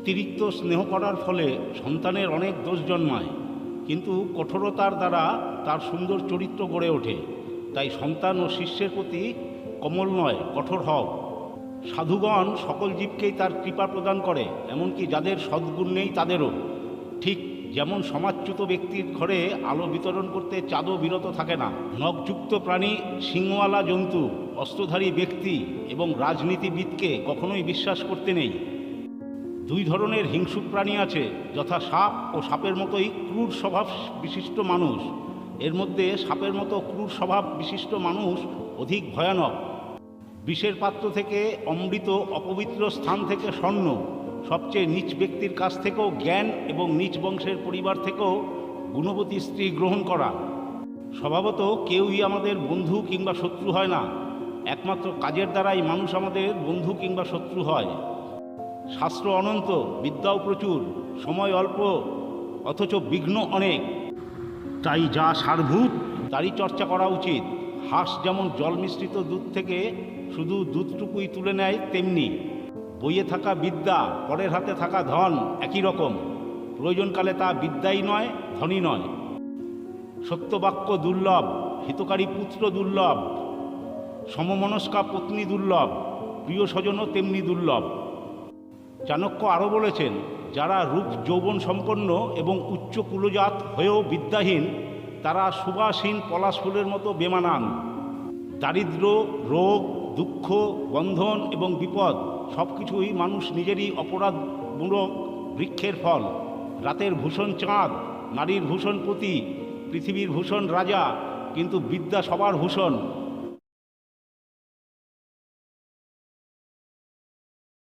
অতিরিক্ত স্নেহ করার ফলে সন্তানের অনেক দোষ জন্মায়, কিন্তু কঠোরতার দ্বারা তার সুন্দর চরিত্র গড়ে ওঠে। তাই সন্তান ও শিষ্যের প্রতি কোমল নয়, কঠোর হও। সাধুগণ সকল জীবকেই তার কৃপা প্রদান করে, এমনকি যাদের সদ্গুণ নেই তাদেরও। ঠিক যেমন সমাজচ্যুত ব্যক্তির ঘরে আলো বিতরণ করতে চাঁদও বিরত থাকে না। নখযুক্ত প্রাণী, শিংওয়ালা জন্তু, অস্ত্রধারী ব্যক্তি এবং রাজনীতিবিদকে কখনোই বিশ্বাস করতে নেই। দুই ধরনের হিংসুক প্রাণী আছে, যথা সাপ ও সাপের মতোই ক্রূর স্বভাব বিশিষ্ট মানুষ। এর মধ্যে সাপের মতো ক্রূর স্বভাব বিশিষ্ট মানুষ অধিক ভয়ানক। বিষের পাত্র থেকে অমৃত, অপবিত্র স্থান থেকে স্বর্ণ, সবচেয়ে নীচ ব্যক্তির কাছ থেকেও জ্ঞান এবং নীচ বংশের পরিবার থেকেও গুণবতী স্ত্রী গ্রহণ করা। স্বভাবত কেউই আমাদের বন্ধু কিংবা শত্রু হয় না, একমাত্র কাজের দ্বারাই মানুষ আমাদের বন্ধু কিংবা শত্রু হয়। শাস্ত্র অনন্ত, বিদ্যাও প্রচুর, সময় অল্প, অথচ বিঘ্ন অনেক। তাই যা সারভূত তারই চর্চা করা উচিত। হাঁস যেমন জল মিশ্রিত দুধ থেকে শুধু দুধটুকুই তুলে নেয়, তেমনি বইয়ে থাকা বিদ্যা, পরের হাতে থাকা ধন একই রকম। প্রয়োজনকালে তা বিদ্যাই নয়, ধনই নয়। সত্যবাক্য দুর্লভ, হিতকারী পুত্র দুর্লভ, সমমনস্কা পত্নী দুর্লভ, প্রিয় স্বজনও তেমনি দুর্লভ। চাণক্য আরও বলেছেন, যারা রূপ যৌবন সম্পন্ন এবং উচ্চ কুলজাত হয়েও বিদ্যাহীন, তারা সুবাসহীন পলাশ ফুলের মতো বেমানান। দারিদ্র্য, রোগ, দুঃখ, বন্ধন এবং বিপদ সব কিছুই মানুষ নিজেরই অপরাধমূলক বৃক্ষের ফল। রাতের ভূষণ চাঁদ, নারীর ভূষণ পতি, পৃথিবীর ভূষণ রাজা, কিন্তু বিদ্যা সবার ভূষণ।